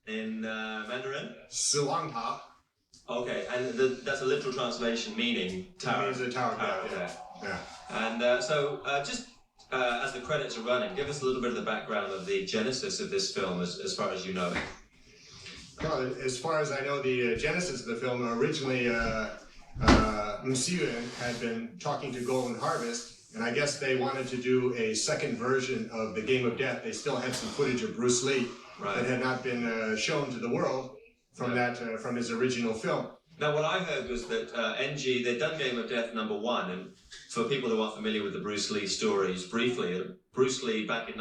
in Mandarin? 死亡塔. Okay, and that's a literal translation meaning tower. It means a tower, tower yeah. Yeah. And just as the credits are running, give us a little bit of the background of the genesis of this film, as far as you know it. Well, as far as I know, the genesis of the film, originally Monsieur had been talking to Golden Harvest, and I guess they wanted to do a second version of the Game of Death. They still had some footage of Bruce Lee that had not been shown to the world from from his original film. Now, what I heard was that NG, they'd done Game of Death #1, and for people who aren't familiar with the Bruce Lee stories, briefly, Bruce Lee back in